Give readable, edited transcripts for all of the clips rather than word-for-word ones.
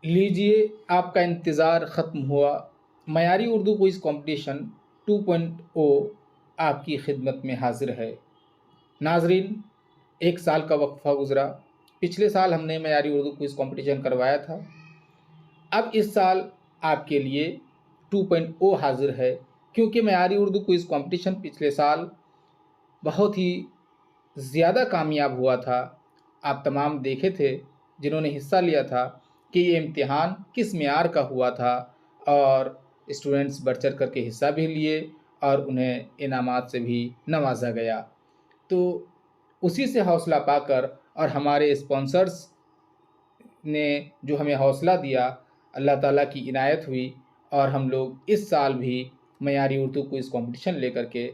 लीजिए, आपका इंतज़ार ख़त्म हुआ। मयारी उर्दू क्विज़ कॉम्पिटिशन 2.0 आपकी खिदमत में हाज़िर है। नाज़रीन, 1 साल का वक़्फ़ा गुज़रा। पिछले साल हमने मयारी उर्दू क्विज़ कॉम्पिटिशन करवाया था। अब इस साल आपके लिए 2.0 हाज़िर है, क्योंकि मयारी उर्दू क्विज़ कॉम्पिटिशन पिछले साल बहुत ही ज़्यादा कामयाब हुआ था। आप तमाम देखे थे जिन्होंने हिस्सा लिया था कि ये इम्तिहान किस मेयार का हुआ था, और स्टूडेंट्स बढ़-चढ़ कर के हिस्सा भी लिए और उन्हें इनामात से भी नवाज़ा गया। तो उसी से हौसला पाकर और हमारे स्पॉन्सर्स ने जो हमें हौसला दिया, अल्लाह ताला की इनायत हुई और हम लोग इस साल भी मयारी उर्दू क्विज़ कॉम्पिटिशन लेकर के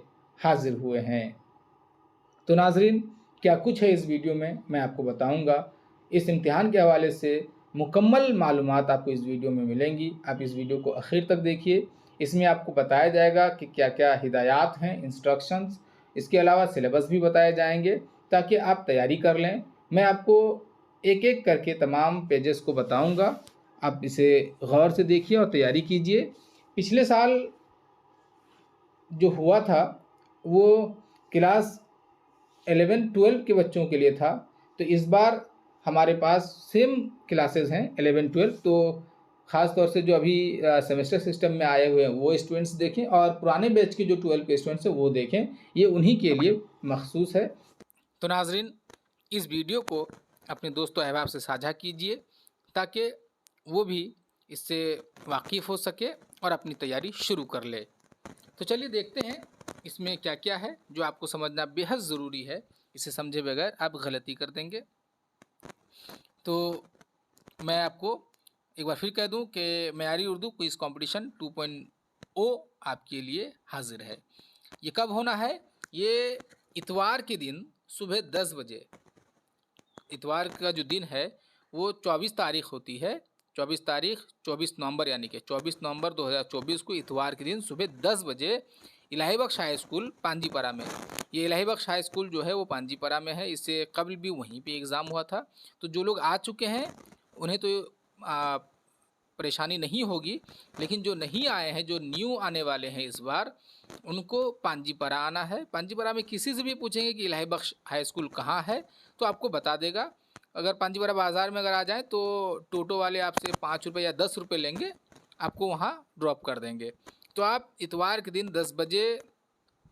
हाज़िर हुए हैं। तो नाज़रीन, क्या कुछ है इस वीडियो में मैं आपको बताऊंगा। इस इम्तिहान के हवाले से मुकम्मल मालूमात आपको इस वीडियो में मिलेंगी। आप इस वीडियो को आखिर तक देखिए। इसमें आपको बताया जाएगा कि क्या-क्या हिदायत हैं, इंस्ट्रक्शंस, इसके अलावा सिलेबस भी बताए जाएंगे ताकि आप तैयारी कर लें। मैं आपको एक-एक करके तमाम पेजेस को बताऊंगा। आप इसे गौर से देखिए और तैयारी कीजिए। पिछले साल जो हुआ था वो क्लास 11-12 के बच्चों के लिए था, तो इस बार हमारे पास सेम क्लासेस हैं 11-12। तो ख़ास तौर से जो अभी सेमेस्टर सिस्टम में आए हुए हैं वो स्टूडेंट्स देखें, और पुराने बैच के जो 12 के स्टूडेंट्स हैं वो देखें, ये उन्हीं के लिए मखसूस है। तो नाज़रीन, इस वीडियो को अपने दोस्तों अहबाब से साझा कीजिए ताकि वो भी इससे वाकिफ़ हो सके और अपनी तैयारी शुरू कर ले। तो चलिए देखते हैं इसमें क्या क्या है जो आपको समझना बेहद ज़रूरी है। इसे समझे बगैर आप गलती कर देंगे। तो मैं आपको एक बार फिर कह दूं कि मयारी उर्दू क्विज़ कंपटीशन 2.0 आपके लिए हाजिर है। ये कब होना है? ये इतवार के दिन सुबह 10 बजे। इतवार का जो दिन है वो 24 तारीख होती है। 24 नवंबर, यानी कि 24 नवंबर 2024 को इतवार के दिन सुबह 10 बजे इलाही बख्श हाई स्कूल पांजीपरा में। ये इलाही बख्श हाई स्कूल जो है वो पांजीपरा में है। इससे कबल भी वहीं पे एग्ज़ाम हुआ था। तो जो लोग आ चुके हैं उन्हें तो परेशानी नहीं होगी, लेकिन जो नहीं आए हैं, जो न्यू आने वाले हैं इस बार, उनको पांजीपरा आना है। पांजीपरा में किसी से भी पूछेंगे कि इलाही बख्श हाई स्कूल कहाँ है तो आपको बता देगा। अगर पांजीपरा बाज़ार में अगर आ जाएँ तो टोटो वाले आपसे 5 रुपये या 10 रुपये लेंगे, आपको वहाँ ड्रॉप कर देंगे। तो आप इतवार के दिन 10 बजे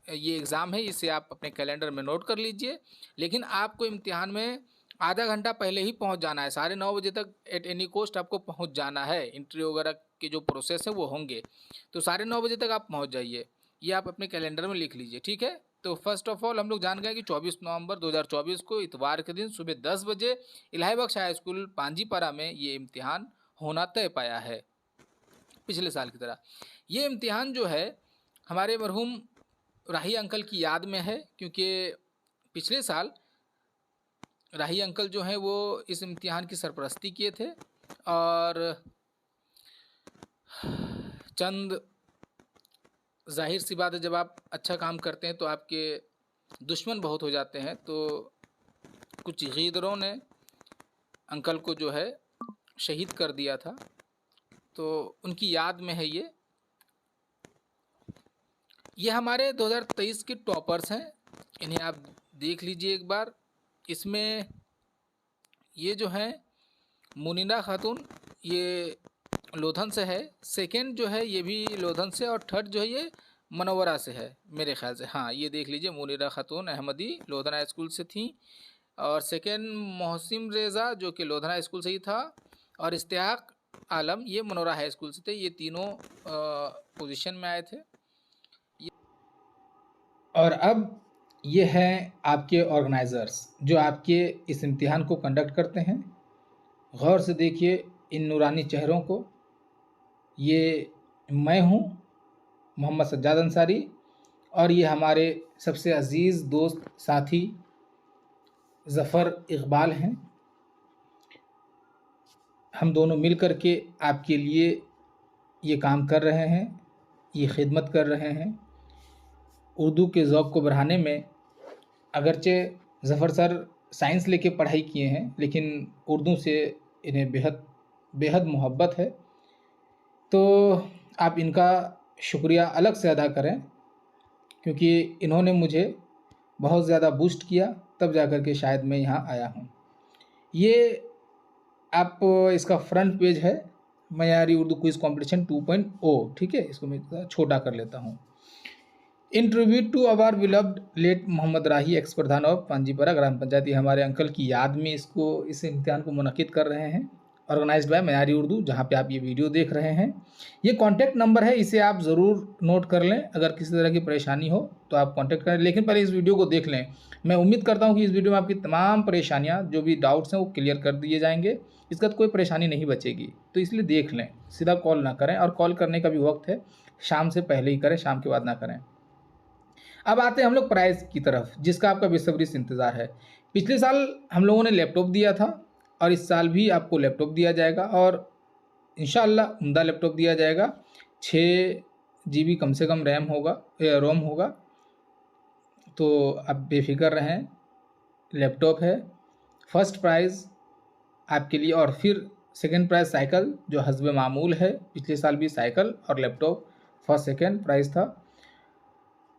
ये एग्ज़ाम है, इसे आप अपने कैलेंडर में नोट कर लीजिए। लेकिन आपको इम्तिहान में आधा घंटा पहले ही पहुंच जाना है। 9:30 तक एट एनी कॉस्ट आपको पहुंच जाना है। इंटरव्यू वगैरह के जो प्रोसेस है वो होंगे, तो 9:30 तक आप पहुंच जाइए। ये आप अपने कैलेंडर में लिख लीजिए, ठीक है। तो फर्स्ट ऑफ ऑल हम लोग जान गए कि 24 नवंबर 2024 को इतवार के दिन सुबह 10 बजे इलाही बख्श हाई स्कूल पांजीपरा में ये इम्तिहान होना तय पाया है। पिछले साल की तरह ये इम्तिहान जो है हमारे मरहूम राही अंकल की याद में है, क्योंकि पिछले साल राही अंकल जो हैं वो इस इम्तिहान की सरपरस्ती किए थे, और चंद जाहिर सी बात है जब आप अच्छा काम करते हैं तो आपके दुश्मन बहुत हो जाते हैं। तो कुछ गीदरों ने अंकल को जो है शहीद कर दिया था, तो उनकी याद में है ये हमारे 2023 के टॉपर्स हैं। इन्हें आप देख लीजिए एक बार। इसमें ये जो हैं मुनीरा खातून, ये लोधन से है। सेकंड जो है ये भी लोधन से, और थर्ड जो है ये मनोवरा से है मेरे ख्याल से। हाँ, ये देख लीजिए, मुनीरा खातून अहमदी लोधन हाई स्कूल से थी, और सेकंड मोहसिन रेज़ा जो कि लोधन हाई स्कूल से ही था, और इश्तियाक आलम ये मनोरा हाई स्कूल से थे। ये तीनों पोजीशन में आए थे। और अब ये हैं आपके ऑर्गेनाइज़र्स जो आपके इस इम्तिहान को कंडक्ट करते हैं। गौर से देखिए इन नूरानी चेहरों को। ये मैं हूँ, मोहम्मद सज्जाद अंसारी, और ये हमारे सबसे अज़ीज़ दोस्त साथी ज़फ़र इकबाल हैं। हम दोनों मिल कर के आपके लिए ये काम कर रहे हैं, ये खिदमत कर रहे हैं। उर्दू के ज़ौक़ को बढ़ाने में अगरचे ज़फ़र सर साइंस लेके पढ़ाई किए हैं, लेकिन उर्दू से इन्हें बेहद बेहद मोहब्बत है, तो आप इनका शुक्रिया अलग से अदा करें, क्योंकि इन्होंने मुझे बहुत ज़्यादा बूस्ट किया, तब जा कर के शायद मैं यहाँ आया हूँ। ये आप इसका फ्रंट पेज है, मयारी उर्दू क्विज़ कॉम्पिटिशन 2.0, ठीक है। इसको मैं थोड़ा छोटा कर लेता हूँ। In tribute to our beloved late Mohammed Rahi, ex pradhan of Panjipara gram panchayat, ये हमारे अंकल की याद में इस इम्तिहान को मुनक्किद कर रहे हैं, ऑर्गेनाइज्ड बाय मयारी उर्दू, जहाँ पे आप ये वीडियो देख रहे हैं। ये कॉन्टैक्ट नंबर है, इसे आप ज़रूर नोट कर लें। अगर किसी तरह की परेशानी हो तो आप कॉन्टैक्ट करें, लेकिन पहले इस वीडियो को देख लें। मैं उम्मीद करता हूँ कि इस वीडियो में आपकी तमाम परेशानियाँ, जो भी डाउट्स हैं, वो क्लियर कर दिए जाएंगे। इसका तो कोई परेशानी नहीं बचेगी, तो इसलिए देख लें, सीधा कॉल ना करें, और कॉल करने का भी वक्त है शाम से पहले ही करें, शाम के बाद ना करें। अब आते हैं हम लोग प्राइज़ की तरफ, जिसका आपका बेसब्री से इंतज़ार है। पिछले साल हम लोगों ने लैपटॉप दिया था, और इस साल भी आपको लैपटॉप दिया जाएगा, और इंशाअल्लाह उम्दा लैपटॉप दिया जाएगा। 6 GB कम से कम रैम होगा, रोम होगा, तो आप बेफिक्र रहें। लैपटॉप है, फर्स्ट प्राइज़ आपके लिए, और फिर सेकंड प्राइज़ साइकिल, जो हस्बे मामूल है। पिछले साल भी साइकिल और लैपटॉप फर्स्ट सेकंड प्राइज़ था।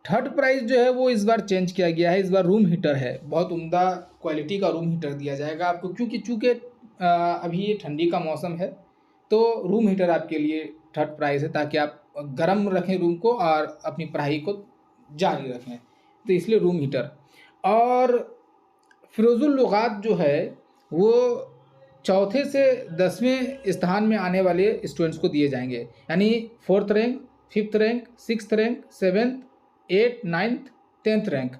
थर्ड प्राइज़ जो है वो इस बार चेंज किया गया है, इस बार रूम हीटर है। बहुत उम्दा क्वालिटी का रूम हीटर दिया जाएगा आपको, क्योंकि चूँकि अभी ये ठंडी का मौसम है, तो रूम हीटर आपके लिए थर्ड प्राइज़ है, ताकि आप गर्म रखें रूम को और अपनी पढ़ाई को जारी रखें, तो इसलिए रूम हीटर। और फिरोजुल लुगात जो है वो चौथे से 10वें स्थान में आने वाले स्टूडेंट्स को दिए जाएंगे, यानी 4th rank, 5th rank, 6th rank, 7th, 8th, 9th, 10th rank,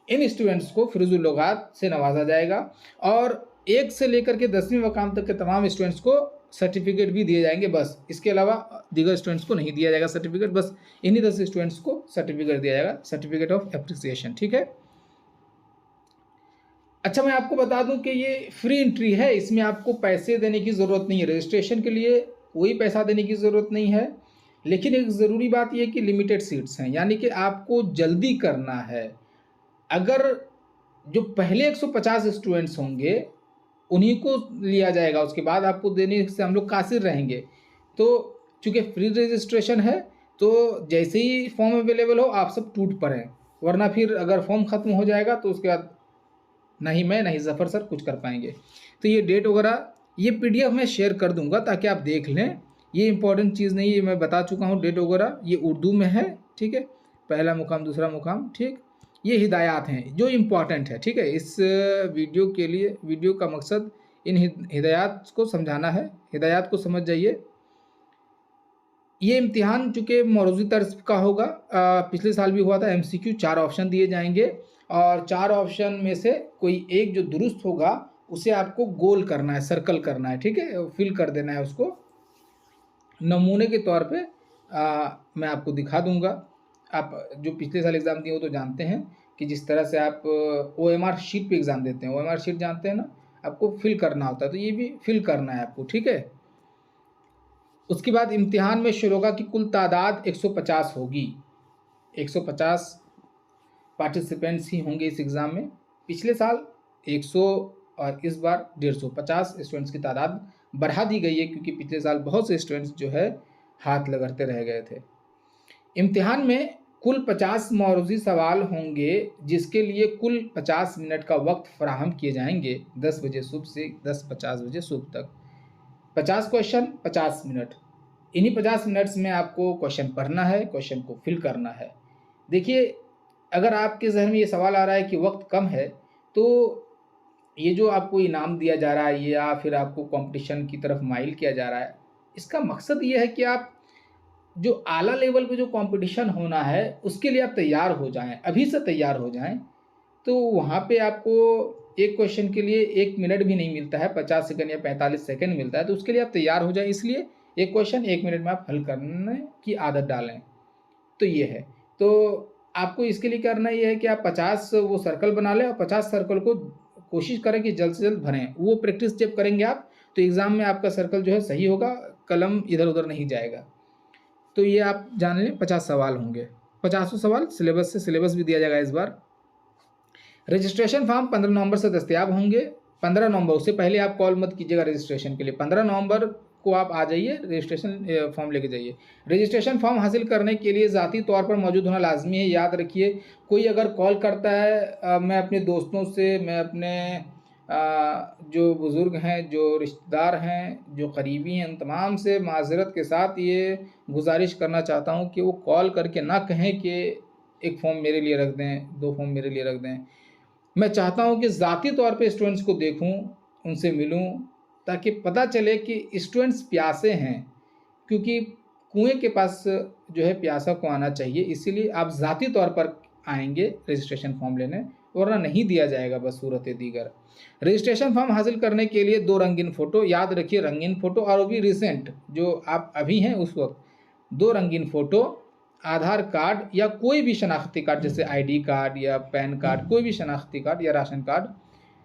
इन स्टूडेंट्स को फिरोजुल लुगात से नवाजा जाएगा। और 1 से लेकर के 10वीं मकाम तक के तमाम स्टूडेंट्स को सर्टिफिकेट भी दिए जाएंगे, बस। इसके अलावा दीगर स्टूडेंट्स को नहीं दिया जाएगा सर्टिफिकेट, बस इन्हीं 10 स्टूडेंट्स को सर्टिफिकेट दिया जाएगा, सर्टिफिकेट ऑफ एप्रिसिएशन, ठीक है। अच्छा, मैं आपको बता दूं कि ये फ्री एंट्री है, इसमें आपको पैसे देने की ज़रूरत नहीं है, रजिस्ट्रेशन के लिए कोई पैसा देने की ज़रूरत नहीं है। लेकिन एक ज़रूरी बात यह है कि लिमिटेड सीट्स हैं, यानी कि आपको जल्दी करना है। अगर जो पहले 150 स्टूडेंट्स होंगे उन्हीं को लिया जाएगा, उसके बाद आपको देने से हम लोग कासिर रहेंगे। तो चूँकि फ्री रजिस्ट्रेशन है, तो जैसे ही फॉर्म अवेलेबल हो आप सब टूट पड़ें, वरना फिर अगर फॉर्म ख़त्म हो जाएगा तो उसके बाद नहीं मैं नहीं ज़फ़र सर कुछ कर पाएंगे। तो ये डेट वगैरह, ये PDF मैं शेयर कर दूंगा ताकि आप देख लें। ये इंपॉर्टेंट चीज़ नहीं है, मैं बता चुका हूँ डेट वगैरह, ये उर्दू में है, ठीक है। पहला मुकाम, दूसरा मुकाम, ठीक। ये हिदायत हैं जो इम्पॉर्टेंट है, ठीक है। इस वीडियो के लिए, वीडियो का मकसद इन हिदायत को समझाना है, हिदायत को समझ जाइए। ये इम्तिहान चूँकि मौरूज़ी तर्ज का होगा, पिछले साल भी हुआ था। MCQ 4 ऑप्शन दिए जाएंगे, और 4 ऑप्शन में से कोई एक जो दुरुस्त होगा उसे आपको गोल करना है, सर्कल करना है, ठीक है, फिल कर देना है उसको। नमूने के तौर पे मैं आपको दिखा दूंगा। आप जो पिछले साल एग्ज़ाम दिए वो तो जानते हैं कि जिस तरह से आप OMR शीट पे एग्ज़ाम देते हैं, OMR शीट जानते हैं ना, आपको फिल करना होता है, तो ये भी फिल करना है आपको, ठीक है। उसके बाद इम्तिहान में शुरोगा की कुल तादाद 150 होगी, 150 पार्टिसिपेंट्स ही होंगे इस एग्ज़ाम में। पिछले साल 100 और इस बार 150 स्टूडेंट्स की तादाद बढ़ा दी गई है, क्योंकि पिछले साल बहुत से स्टूडेंट्स जो है हाथ लगाते रह गए थे। इम्तिहान में कुल 50 मौरूज़ी सवाल होंगे, जिसके लिए कुल 50 मिनट का वक्त फराहम किए जाएंगे, 10 बजे सुबह से 10:50 बजे सुबह तक। 50 क्वेश्चन, 50 मिनट। इन्हीं 50 मिनट्स में आपको क्वेश्चन पढ़ना है, क्वेश्चन को फिल करना है। देखिए, अगर आपके जहन में ये सवाल आ रहा है कि वक्त कम है, तो ये जो आपको इनाम दिया जा रहा है या फिर आपको कंपटीशन की तरफ माइल किया जा रहा है, इसका मकसद ये है कि आप जो आला लेवल पे जो कंपटीशन होना है उसके लिए आप तैयार हो जाएं, अभी से तैयार हो जाएं। तो वहाँ पे आपको एक क्वेश्चन के लिए 1 मिनट भी नहीं मिलता है, 50 सेकंड या 45 सेकंड मिलता है, तो उसके लिए आप तैयार हो जाएं। इसलिए एक क्वेश्चन 1 मिनट में आप हल करने की आदत डालें। तो ये है, तो आपको इसके लिए करना ये है कि आप 50 वो सर्कल बना लें, और 50 सर्कल को कोशिश करें कि जल्द से जल्द भरें। वो प्रैक्टिस जब करेंगे आप, तो एग्ज़ाम में आपका सर्कल जो है सही होगा, कलम इधर उधर नहीं जाएगा। तो ये आप जान लें, 50 सवाल होंगे, 50 सवाल सिलेबस से, सिलेबस भी दिया जाएगा इस बार। रजिस्ट्रेशन फॉर्म 15 नवंबर से दस्तयाब होंगे। 15 नवंबर, उससे पहले आप कॉल मत कीजिएगा रजिस्ट्रेशन के लिए। 15 नवंबर को आप आ जाइए, रजिस्ट्रेशन फॉर्म लेके जाइए। रजिस्ट्रेशन फॉर्म हासिल करने के लिए ज़ाती तौर पर मौजूद होना लाजमी है। याद रखिए, कोई अगर कॉल करता है, मैं अपने दोस्तों से, मैं अपने जो बुज़ुर्ग हैं, जो रिश्तेदार हैं, जो करीबी हैं, उन तमाम से माज़रत के साथ ये गुजारिश करना चाहता हूँ कि वो कॉल करके ना कहें कि एक फ़ॉर्म मेरे लिए रख दें, 2 फ़ॉर्म मेरे लिए रख दें। मैं चाहता हूँ कि ज़ाती तौर पे स्टूडेंट्स को देखूँ, उनसे मिलूँ, ताकि पता चले कि स्टूडेंट्स प्यासे हैं, क्योंकि कुएँ के पास जो है प्यासा को आना चाहिए। इसीलिए आप ज़ाती तौर पर आएँगे रजिस्ट्रेशन फॉर्म लेने, वरना नहीं दिया जाएगा बसूरत दीगर। रजिस्ट्रेशन फॉर्म हासिल करने के लिए 2 रंगीन फ़ोटो, याद रखिए रंगीन फ़ोटो, और वो भी रिसेंट, जो आप अभी हैं उस वक़्त। 2 रंगीन फ़ोटो, आधार कार्ड या कोई भी शनाख्ती कार्ड, जैसे आईडी कार्ड या पैन कार्ड, कोई भी शनाख्ती कार्ड या राशन कार्ड,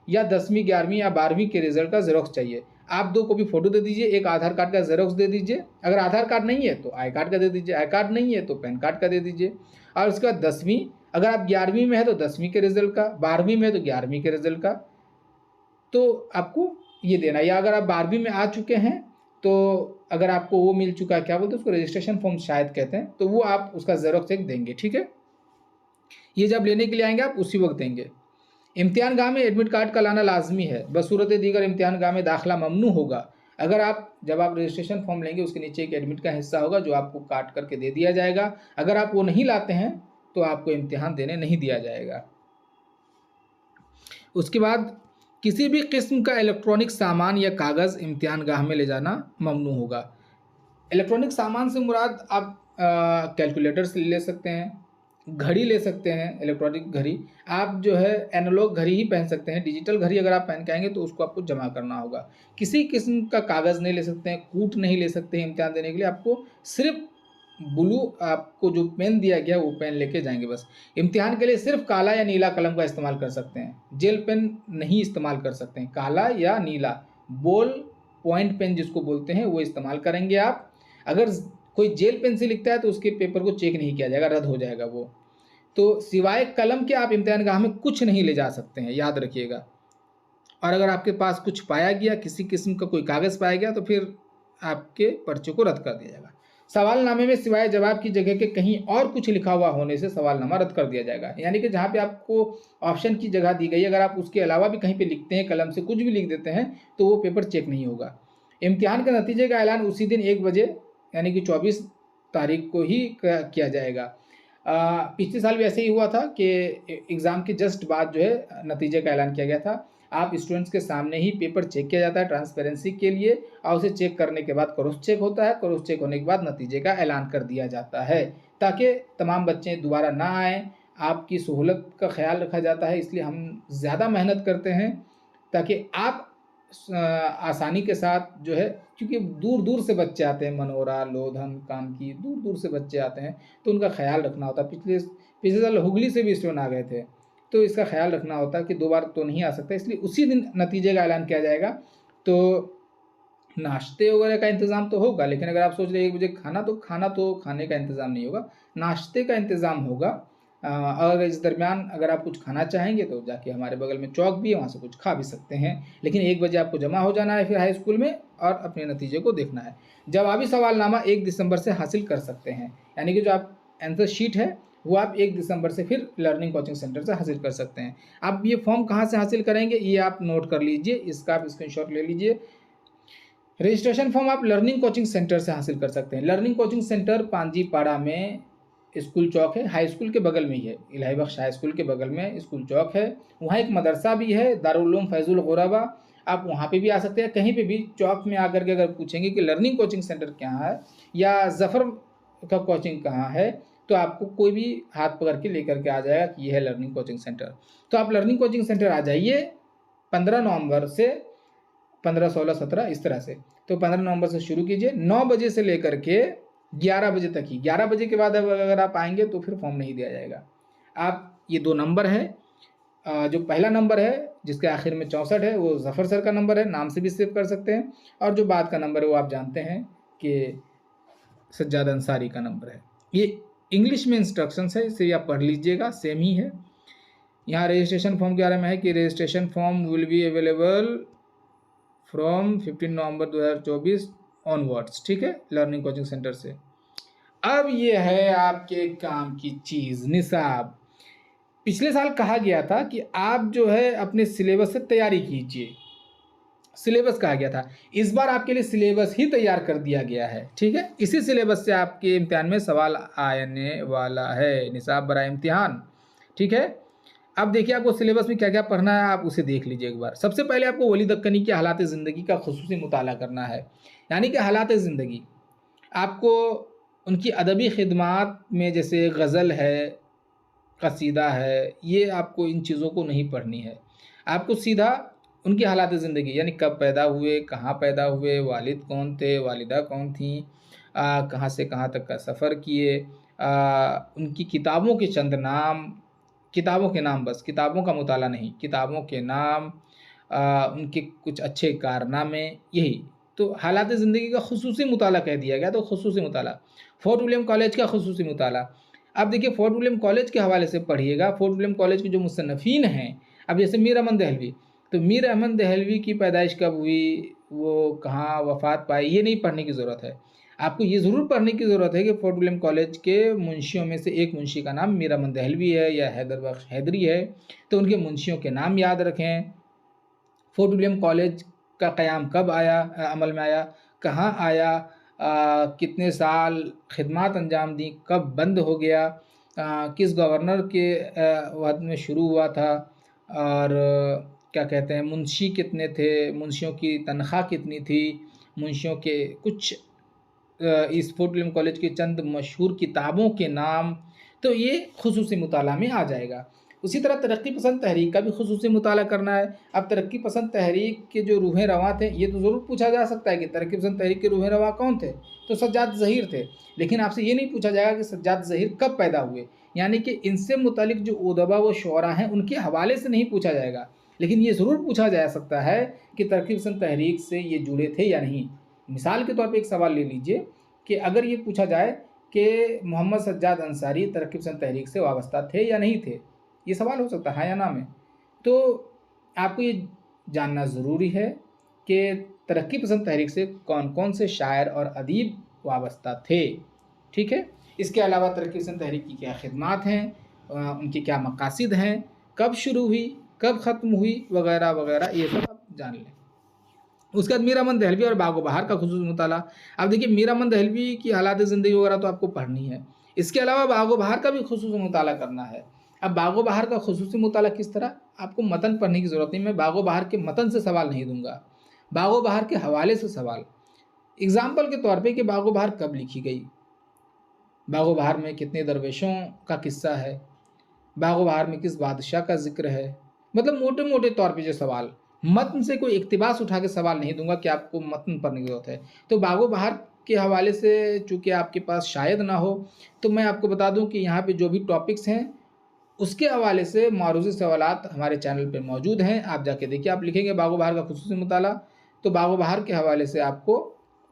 या 10वीं 11वीं या 12वीं के रिजल्ट का ज़ेरॉक्स चाहिए। आप 2 कॉपी फ़ोटो दे दीजिए, एक आधार कार्ड का ज़ेरॉक्स दे दीजिए। अगर आधार कार्ड नहीं है तो आई कार्ड का दे दीजिए, आई कार्ड नहीं है तो पैन कार्ड का दे दीजिए। और उसके बाद 10वीं, अगर आप 11वीं में है तो 10वीं के रिजल्ट का, 12वीं में है तो 11वीं के रिजल्ट का, तो आपको ये देना। या अगर आप 12वीं में आ चुके हैं तो अगर आपको वो मिल चुका है, क्या बोलते हैं उसको, रजिस्ट्रेशन फॉर्म शायद कहते हैं, तो वो आप उसका ज़ेरॉक्स एक देंगे, ठीक है। ये जब लेने के लिए आएंगे आप उसी वक्त देंगे। इम्तिहान गाह में एडमिट कार्ड का लाना लाजमी है, बसूरत दीगर इम्तिहान गाह में दाखिला ममनू होगा। अगर आप जब आप रजिस्ट्रेशन फॉर्म लेंगे उसके नीचे एक एडमिट का हिस्सा होगा जो आपको काट करके दे दिया जाएगा। अगर आप वो नहीं लाते हैं तो आपको इम्तिहान देने नहीं दिया जाएगा। उसके बाद किसी भी किस्म का इलेक्ट्रॉनिक सामान या कागज़ इम्तिहान गाह में ले जाना ममनू होगा। इलेक्ट्रॉनिक सामान से मुराद आप कैलकुलेटर्स ले सकते हैं, घड़ी ले सकते हैं, इलेक्ट्रॉनिक घड़ी। आप जो है एनालॉग घड़ी ही पहन सकते हैं, डिजिटल घड़ी अगर आप पहन के आएंगे तो उसको आपको जमा करना होगा। किसी किस्म का कागज़ नहीं ले सकते हैं, कूट नहीं ले सकते हैं इम्तिहान देने के लिए। आपको सिर्फ ब्लू, आपको जो पेन दिया गया वो पेन लेके जाएंगे बस। इम्तिहान के लिए सिर्फ काला या नीला कलम का इस्तेमाल कर सकते हैं, जेल पेन नहीं इस्तेमाल कर सकते हैं। काला या नीला बॉल पॉइंट पेन जिसको बोलते हैं वो इस्तेमाल करेंगे आप। अगर कोई जेल पेन से लिखता है तो उसके पेपर को चेक नहीं किया जाएगा, रद्द हो जाएगा वो। तो सिवाय कलम के आप इम्तिहान गाह में कुछ नहीं ले जा सकते हैं, याद रखिएगा। और अगर आपके पास कुछ पाया गया, किसी किस्म का कोई कागज़ पाया गया, तो फिर आपके पर्चे को रद्द कर दिया जाएगा। सवालनामे में सिवाय जवाब की जगह के कहीं और कुछ लिखा हुआ होने से सवालनामा रद्द कर दिया जाएगा। यानी कि जहाँ पे आपको ऑप्शन की जगह दी गई है, अगर आप उसके अलावा भी कहीं पे लिखते हैं, कलम से कुछ भी लिख देते हैं, तो वो पेपर चेक नहीं होगा। इम्तिहान के नतीजे का ऐलान उसी दिन 1 बजे यानी कि 24 तारीख को ही किया जाएगा। पिछले साल भी ऐसे ही हुआ था कि एग्ज़ाम के जस्ट बाद जो है नतीजे का ऐलान किया गया था। आप स्टूडेंट्स के सामने ही पेपर चेक किया जाता है ट्रांसपेरेंसी के लिए, और उसे चेक करने के बाद क्रॉस चेक होता है। क्रॉस चेक होने के बाद नतीजे का ऐलान कर दिया जाता है, ताकि तमाम बच्चे दोबारा ना आएँ। आपकी सहूलत का ख्याल रखा जाता है, इसलिए हम ज़्यादा मेहनत करते हैं ताकि आप आसानी के साथ जो है, क्योंकि दूर दूर से बच्चे आते हैं, मनोरा, लोधन, कानकी, दूर दूर से बच्चे आते हैं, तो उनका ख्याल रखना होता है। पिछले साल हुगली से भी स्टूडेंट आ गए थे, तो इसका ख्याल रखना होता है कि 2 बार तो नहीं आ सकता, इसलिए उसी दिन नतीजे का ऐलान किया जाएगा। तो नाश्ते वगैरह का इंतज़ाम तो होगा, लेकिन अगर आप सोच रहे हैं 1 बजे खाना तो खाने का इंतज़ाम नहीं होगा, नाश्ते का इंतज़ाम होगा। और इस दरमियान अगर आप कुछ खाना चाहेंगे तो जाके हमारे बगल में चौक भी है, वहाँ से कुछ खा भी सकते हैं। लेकिन 1 बजे आपको जमा हो जाना है फिर हाई स्कूल में, और अपने नतीजे को देखना है। जवाबी सवालनामा 1 दिसंबर से हासिल कर सकते हैं, यानी कि जो आप आंसर शीट है वो आप 1 दिसंबर से फिर लर्निंग कोचिंग सेंटर से हासिल कर सकते हैं। आप ये फॉर्म कहाँ से हासिल करेंगे ये आप नोट कर लीजिए, इसका आप स्क्रीनशॉट ले लीजिए। रजिस्ट्रेशन फॉर्म आप लर्निंग कोचिंग सेंटर से हासिल कर सकते हैं। लर्निंग कोचिंग सेंटर पांजीपाड़ा में स्कूल चौक है, हाई स्कूल के बगल में ही है। इलाही बख्श हाई स्कूल के बगल में स्कूल चौक है। वहाँ एक मदरसा भी है, दारुल उलूम फैजुल गुरबा, आप वहाँ पे भी आ सकते हैं। कहीं पे भी चौक में आकर के अगर पूछेंगे कि लर्निंग कोचिंग सेंटर कहाँ है या ज़फ़र का कोचिंग कहाँ है, तो आपको कोई भी हाथ पकड़ के लेकर के आ जाएगा कि ये है लर्निंग कोचिंग सेंटर। तो आप लर्निंग कोचिंग सेंटर आ जाइए 15 नवंबर से, 15, 16, 17 इस तरह से। तो 15 नवंबर से शुरू कीजिए, 9 बजे से लेकर के 11 बजे तक ही। 11 बजे के बाद अगर आप आएंगे तो फिर फॉर्म नहीं दिया जाएगा। आप ये 2 नंबर है, जो पहला नंबर है जिसके आखिर में 64 है वो ज़फ़र सर का नंबर है, नाम से भी सेव कर सकते हैं। और जो बाद का नंबर है वो आप जानते हैं कि सज्जाद अंसारी का नंबर है। ये इंग्लिश में इंस्ट्रक्शंस है, इसे आप पढ़ लीजिएगा, सेम ही है। यहाँ रजिस्ट्रेशन फॉर्म के बारे में है कि registration form will be available from 15 November 2024 onwards, ठीक है, लर्निंग कोचिंग सेंटर से। अब ये है आपके काम की चीज़, निसाब। पिछले साल कहा गया था कि आप जो है अपने सिलेबस से तैयारी कीजिए, सिलेबस कहा गया था। इस बार आपके लिए सिलेबस ही तैयार कर दिया गया है, ठीक है। इसी सिलेबस से आपके इम्तिहान में सवाल आने वाला है, निसाब बराए इम्तिहान, ठीक है। अब देखिए आपको सिलेबस में क्या क्या पढ़ना है, आप उसे देख लीजिए एक बार। सबसे पहले आपको वली दक्कनी के हालात ज़िंदगी का खुसूसी मुताला करना है, यानी कि हालात ज़िंदगी। आपको उनकी अदबी खिदमात में जैसे गज़ल है, कसीदा है, ये आपको इन चीज़ों को नहीं पढ़नी है। आपको सीधा उनकी हालात ज़िंदगी, यानी कब पैदा हुए, कहाँ पैदा हुए, वालिद कौन थे, वालिदा कौन थीं, कहाँ से कहाँ तक का सफ़र किए, उनकी किताबों के चंद नाम, किताबों के नाम, बस किताबों का मुताला नहीं, किताबों के नाम, उनके कुछ अच्छे कारनामे, यही। तो हालात ज़िंदगी का खुसूसी मुताला कह दिया गया, तो खुसूसी मुताला। फोर्ट विलियम कॉलेज का खुसूसी मुताला। अब देखिए फोर्ट विलियम कॉलेज के हवाले से पढ़िएगा। फोर्ट विलियम कॉलेज के जो मुसन्नफ़ीन हैं, अब जैसे मीर अमन दहलवी, तो मीर अमन दहलवी की पैदाइश कब हुई, वो कहाँ वफ़ात पाई, ये नहीं पढ़ने की ज़रूरत है। आपको ये ज़रूर पढ़ने की ज़रूरत है कि फोर्ट विलियम कॉलेज के मुंशियों में से एक मुंशी का नाम मीर अमन दहलवी है या हैदर बख्श हैदरी है, तो उनके मुंशियों के नाम याद रखें। फोर्ट विलियम कॉलेज का क़याम कब आया, अमल में आया, कहाँ आया, कितने साल खिदमत अंजाम दी, कब बंद हो गया, किस गवर्नर के वक़्त में शुरू हुआ था, और क्या कहते हैं, मुंशी कितने थे, मुंशियों की तनख्वाह कितनी थी, मुंशियों के कुछ इस फोर्ट विलियम कॉलेज की चंद मशहूर किताबों के नाम, तो ये खुसूसी मुताला में आ जाएगा। उसी तरह तरक्की पसंद तहरीक का भी खुसूसी मुताला करना है। अब तरक्की पसंद तहरीक के जो रूहें रवां थे, ये तो ज़रूर पूछा जा सकता है कि तरक्की पसंद तहरीक के रूहें रवां कौन थे, तो सज्जाद ज़हीर थे। लेकिन आपसे ये नहीं पूछा जाएगा कि सज्जाद ज़हीर कब पैदा हुए, यानी कि इनसे मुतालिक जो उदबा व शुअरा हैं उनके हवाले से नहीं पूछा जाएगा। लेकिन ये ज़रूर पूछा जा सकता है कि तरक्की पसंद तहरीक से ये जुड़े थे या नहीं। मिसाल के तौर पर एक सवाल ले लीजिए कि अगर ये पूछा जाए कि मोहम्मद सज्जाद अंसारी तरक्की पसंद तहरीक से वाबस्ता थे या नहीं थे, ये सवाल हो सकता है हाँ या ना में। तो आपको ये जानना ज़रूरी है कि तरक्की पसंद तहरीक से कौन कौन से शायर और अदीब वाबस्ता थे, ठीक है। इसके अलावा तरक्की पसंद तहरीक की क्या खिदमात हैं, उनके क्या मकासिद हैं, कब शुरू हुई, कब ख़त्म हुई, वगैरह वगैरह, ये सब आप जान लें। उसके बाद मीर अमन दहलवी और बागो बहार का खुसूसी मुताला। अब देखिए मीर अमन दहलवी की हालात ज़िंदगी वगैरह तो आपको पढ़नी है, इसके अलावा बागो बहार का भी खुसूसी मुताला करना है। अब बागो बहार का खुसूसी मुताला किस तरह, आपको मतन पढ़ने की ज़रूरत नहीं, मैं बागो बहार के मतन से सवाल नहीं दूंगा, बागो बहार के हवाले से सवाल। एग्ज़ाम्पल के तौर पे कि बागो बहार कब लिखी गई, बागो बहार में कितने दरवेशों का किस्सा है, बागो बहार में किस बादशाह का जिक्र है, मतलब मोटे मोटे तौर पे जो सवाल, मतन से कोई इक्तिबास उठा के सवाल नहीं दूंगा कि आपको मतन पढ़ने की जरूरत है। तो बागो बहार के हवाले से चूँकि आपके पास शायद ना हो, तो मैं आपको बता दूं कि यहाँ पे जो भी टॉपिक्स हैं उसके हवाले से मारूज़ी सवालात हमारे चैनल पे मौजूद हैं, आप जाके देखिए। आप लिखेंगे बागो बहार का खुसूसी मुताला, तो बागो बहार के हवाले से आपको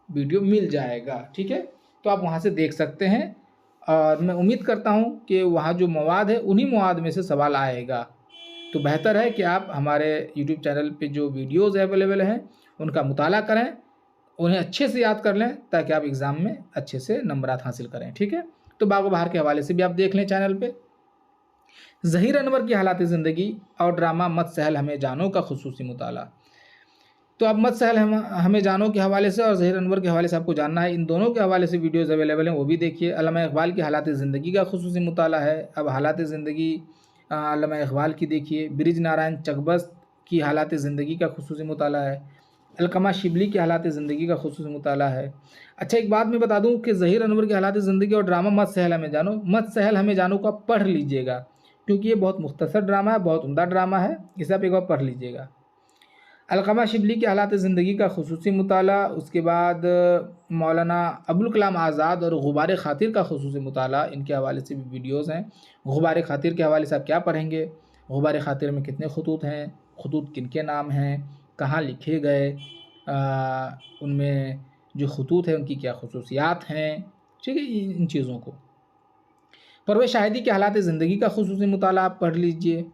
वीडियो मिल जाएगा, ठीक है। तो आप वहाँ से देख सकते हैं, और मैं उम्मीद करता हूँ कि वहाँ जो मवाद है उन्हीं मवाद में से सवाल आएगा। तो बेहतर है कि आप हमारे यूट्यूब चैनल पे जो वीडियोज़ अवेलेबल हैं उनका मुताला करें, उन्हें अच्छे से याद कर लें, ताकि आप एग्ज़ाम में अच्छे से नंबरात हासिल करें, ठीक है। तो बागो बहार के हवाले से भी आप देख लें चैनल पे। ज़हीर अनवर की हालात ज़िंदगी और ड्रामा मत सहल हमें जानो का खुसूसी मुताला। तो अब मत सहल हमें जानो के हवाले से और ज़हीर अनवर के हवाले से आपको जानना है, इन दोनों के हवाले से वीडियोज़ अवेलेबल हैं, वो भी देखिए। अल्लामा इक़बाल की हालात ज़िंदगी का खुसूसी मुताला है। अब हालात ज़िंदगी अल्लामा इक़बाल की देखिए। ब्रिज नारायण चकबस्त की हालात ज़िंदगी का खुसूसी मुताला है। अलकमा शिबली की हालात ज़िंदगी का खुसूसी मुताला है। अच्छा, एक बात मैं बता दूं कि ज़हीर अनवर की हालात ज़िंदगी और ड्रामा मत सहल हमें जानो, मत सहल हमें जानो को आप पढ़ लीजिएगा, क्योंकि ये बहुत मुख्तसर ड्रामा है, बहुत उम्दा ड्रामा है, इसे आप एक बार पढ़ लीजिएगा। अलकमा शिबली की हालात ज़िंदगी का खुसूसी मुताला, उसके बाद मौलाना अबुल कलाम आज़ाद और गुबार ख़ातिर का खुसूसी मुताला, इनके हवाले से भी वीडियोज़ हैं। गुबार ख़ातिर के हवाले से आप क्या पढ़ेंगे, गुबार ख़ातिर में कितने खतूत हैं, खतूत किन के नाम हैं, कहाँ लिखे गए, उनमें जो खतूत हैं उनकी क्या खसूसियात हैं, ठीक है, इन चीज़ों को। परवेज़ शाहिदी के हालात ज़िंदगी का खुसूसी मुताला आप पढ़ लीजिए।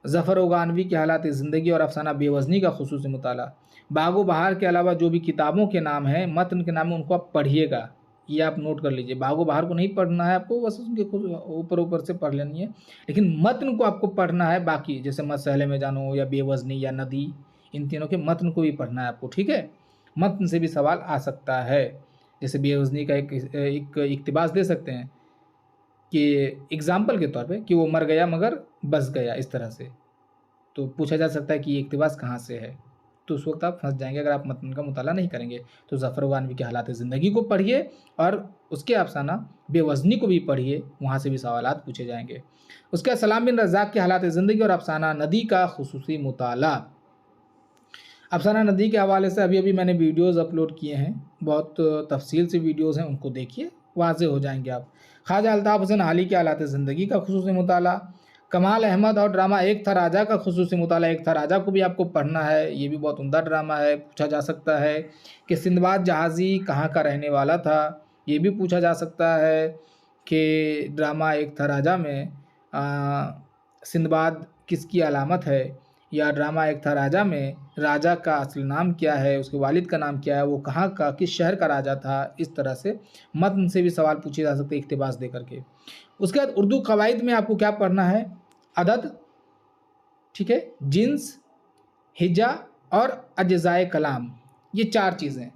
ज़फ़र उगानवी के हालात ज़िंदगी और अफ़साना बेवज़नी का ख़ुसूसी मुताला। बागो बहार के अलावा जो भी किताबों के नाम हैं, मतन के नाम हैं, उनको आप पढ़िएगा। ये आप नोट कर लीजिए। बागो बहार को नहीं पढ़ना है आपको, बस उनके खुद ऊपर-ऊपर से पढ़ लेनी है। लेकिन मतन को आपको पढ़ना है, बाकी जैसे मत सहले में जानो या बेवज़नी या नदी, इन तीनों के मतन को भी पढ़ना है आपको, ठीक है? मतन से भी सवाल आ सकता है। जैसे बेवज़नी का एक इक़्तिबास दे सकते हैं कि एग्ज़ाम्पल के तौर पे कि वो मर गया मगर बस गया, इस तरह से। तो पूछा जा सकता है कि ये इक़्तिबास कहाँ से है? तो उस वक़्त आप फँस जाएँगे अगर आप मतन का मुताला नहीं करेंगे। तो ज़फ़र उगानवी के हालात ज़िंदगी को पढ़िए और उसके अफ़साना बेवज़नी को भी पढ़िए, वहाँ से भी सवालात पूछे जाएँगे। उसके बाद सलाम बिन रज़्ज़ाक़ के हालात ज़िंदगी और अफ़साना नदी का ख़ुसूसी मुताला। अफ़साना नदी के हवाले से अभी-अभी मैंने वीडियोज़ अपलोड किए हैं, बहुत तफ़सील से वीडियोज़ हैं, उनको देखिए, वाज़ेह हो जाएँगे आप। ख्वाजा अल्ताफ़ हुसैन आली के हालात ज़िंदगी का ख़ुसूसी मुताला। कमाल अहमद और ड्रामा एक था राजा का ख़ुसूसी मुताला। एक था राजा को भी आपको पढ़ना है, ये भी बहुत उम्दा ड्रामा है। पूछा जा सकता है कि सिंदबाद जहाज़ी कहाँ का रहने वाला था, ये भी पूछा जा सकता है कि ड्रामा एक था राजा में सिंदबाद किसकी अलामत है, या ड्रामा एक था राजा में राजा का असल नाम क्या है, उसके वालिद का नाम क्या है, वो कहाँ का किस शहर का राजा था। इस तरह से मतन से भी सवाल पूछे जा सकते हैं इक़्तिबास दे करके। उसके बाद उर्दू क़वाइद में आपको क्या पढ़ना है? अदद, ठीक है, जिन्स, हिज्जा और अज्ज़ाए कलाम, ये 4 चीज़ें।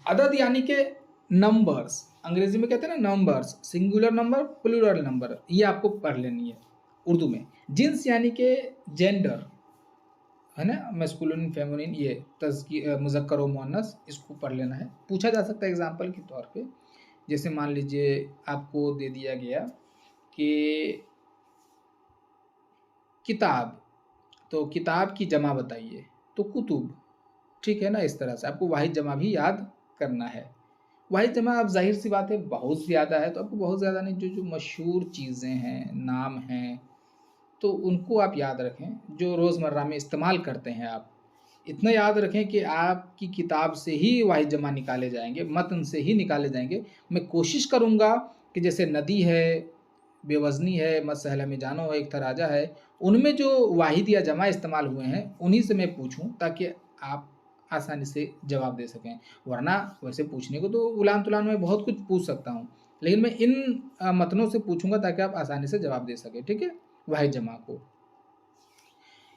अदद यानी कि नंबर्स, अंग्रेजी में कहते हैं ना numbers, singular number, plural number, ये आपको पढ़ लेनी है उर्दू में। जिन्स यानी कि जेंडर, है ना, मैस्कुलिन फेमिनिन, ये मुज़क्कर और मुअन्नस, इसको पढ़ लेना है। पूछा जा सकता है एग्जांपल के तौर पे, जैसे मान लीजिए आपको दे दिया गया कि किताब, तो किताब की जमा बताइए, तो कुतुब, ठीक है ना। इस तरह से आपको वाहिद जमा भी याद करना है। वाहिद जमा अब ज़ाहिर सी बात है बहुत ज़्यादा है, तो आपको बहुत ज़्यादा नहीं, जो जो मशहूर चीज़ें हैं, नाम हैं, तो उनको आप याद रखें, जो रोज़मर्रा में इस्तेमाल करते हैं आप। इतना याद रखें कि आपकी किताब से ही वाहिद जमा निकाले जाएँगे, मतन से ही निकाले जाएँगे। मैं कोशिश करूँगा कि जैसे नदी है, बेवज़नी है, मत सहला में जानो है, एक था राजा है, उनमें जो वाहिद या जमा इस्तेमाल हुए हैं, उन्हीं से मैं पूछूँ ताकि आप आसानी से जवाब दे सकें। वरना वैसे पूछने को तो उलान-तुलान में बहुत कुछ पूछ सकता हूँ, लेकिन मैं इन मतनों से पूछूँगा ताकि आप आसानी से जवाब दे सकें, ठीक है? वाहिद जमा को।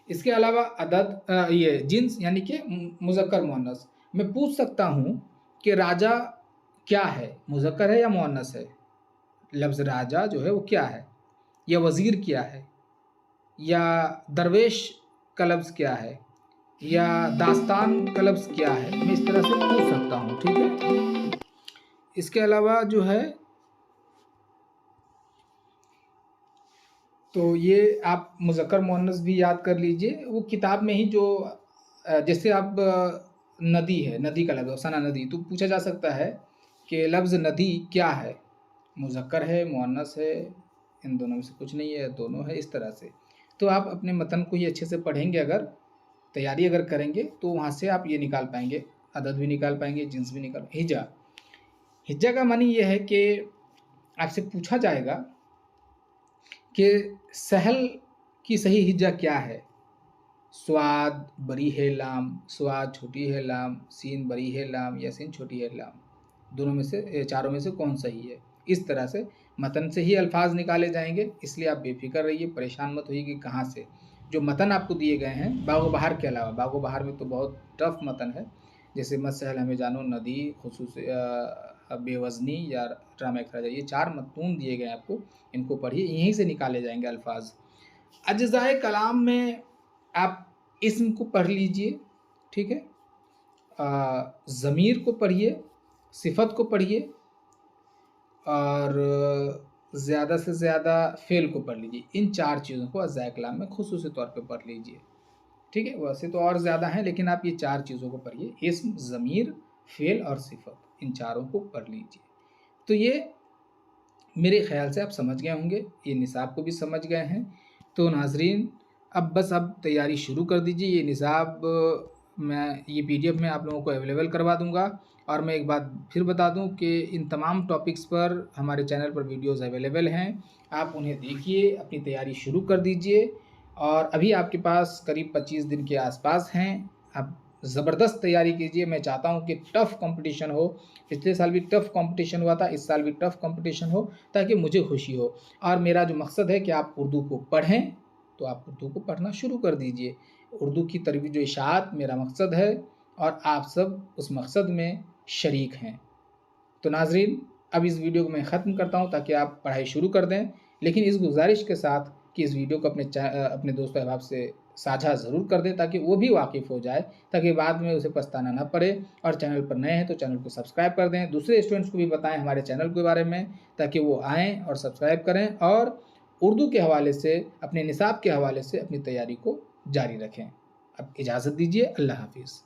इसके अलावा अदद, ये जिन्स यानी कि मुज़क्कर मुअन्नस, मैं पूछ सकता हूँ कि राजा क्या है, मुज़क्कर है या मुअन्नस है? लफ्ज़ राजा जो है वो क्या है, या वज़ीर क्या है, या दरवेश का लफ्ज़ क्या है, या दास्तान का लफ्ज़ क्या है, मैं इस तरह से पूछ सकता हूँ, ठीक है। इसके अलावा जो है, तो ये आप मुज़क्कर मुअन्नस भी याद कर लीजिए। वो किताब में ही जो जैसे आप नदी है, नदी का लफ्ज़ अफ़साना नदी, तो पूछा जा सकता है कि लफ्ज़ नदी क्या है, मुज़क्कर है, मुअन्नस है, इन दोनों में से कुछ नहीं है, दोनों है, इस तरह से। तो आप अपने मतन को ही अच्छे से पढ़ेंगे, अगर तैयारी अगर करेंगे, तो वहाँ से आप ये निकाल पाएँगे, अदद भी निकाल पाएँगे, जिन्स भी निकाल। हिज्जा, हिज्जा का मानी ये है कि आपसे पूछा जाएगा कि सहल की सही हिज्जा क्या है? स्वाद बड़ी है लाम, स्वाद छोटी है लाम, सीन बड़ी है लाम, या सीन छोटी है लाम, दोनों में से, चारों में से कौन सही है? इस तरह से मतन से ही अल्फाज निकाले जाएंगे, इसलिए आप बेफिक्र रहिए, परेशान मत होइए कि कहाँ से। जो मतन आपको दिए गए हैं बागो बहार के अलावा, बागो बहार में तो बहुत टफ मतन है, जैसे मत सहल हमें जानो, नदी, खुसूस, बेवज़नी या ड्रामा एक राजा, ये 4 मतून दिए गए हैं आपको, इनको पढ़िए, यहीं से निकाले जाएंगे अल्फाज। अज्ज़ाए कलाम में आप इस्म को पढ़ लीजिए, ठीक है, ज़मीर को पढ़िए, सिफ़त को पढ़िए, और ज़्यादा से ज़्यादा फ़ेल को पढ़ लीजिए। इन 4 चीज़ों को अज्ज़ाए कलाम में ख़ुसूसी तौर पे पढ़ लीजिए, ठीक है। वैसे तो और ज़्यादा हैं, लेकिन आप ये 4 चीज़ों को पढ़िए, इस्म, ज़मीर, फ़ेल और सिफ़त, इन चारों को पढ़ लीजिए। तो ये मेरे ख़्याल से आप समझ गए होंगे, ये निसाब को भी समझ गए हैं। तो नाज़रीन, अब बस आप तैयारी शुरू कर दीजिए। ये निसाब मैं ये PDF में आप लोगों को अवेलेबल करवा दूंगा। और मैं एक बात फिर बता दूं कि इन तमाम टॉपिक्स पर हमारे चैनल पर वीडियोस अवेलेबल हैं, आप उन्हें देखिए, अपनी तैयारी शुरू कर दीजिए। और अभी आपके पास करीब 25 दिन के आसपास हैं, आप ज़बरदस्त तैयारी कीजिए। मैं चाहता हूं कि टफ़ कंपटीशन हो, पिछले साल भी टफ़ कंपटीशन हुआ था, इस साल भी टफ़ कंपटीशन हो, ताकि मुझे खुशी हो। और मेरा जो मकसद है कि आप उर्दू को पढ़ें, तो आप उर्दू को पढ़ना शुरू कर दीजिए। उर्दू की तरवीज व इशाअत मेरा मकसद है और आप सब उस मकसद में शरीक हैं। तो नाज़रीन, अब इस वीडियो को मैं ख़त्म करता हूँ ताकि आप पढ़ाई शुरू कर दें, लेकिन इस गुजारिश के साथ कि इस वीडियो को अपने दोस्त अहबाब से साझा ज़रूर कर दें ताकि वो भी वाकिफ़ हो जाए, ताकि बाद में उसे पछताना ना पड़े। और चैनल पर नए हैं तो चैनल को सब्सक्राइब कर दें, दूसरे स्टूडेंट्स को भी बताएं हमारे चैनल के बारे में, ताकि वो आएँ और सब्सक्राइब करें और उर्दू के हवाले से, अपने निसाब के हवाले से अपनी तैयारी को जारी रखें। अब इजाज़त दीजिए, अल्लाह हाफ़िज़।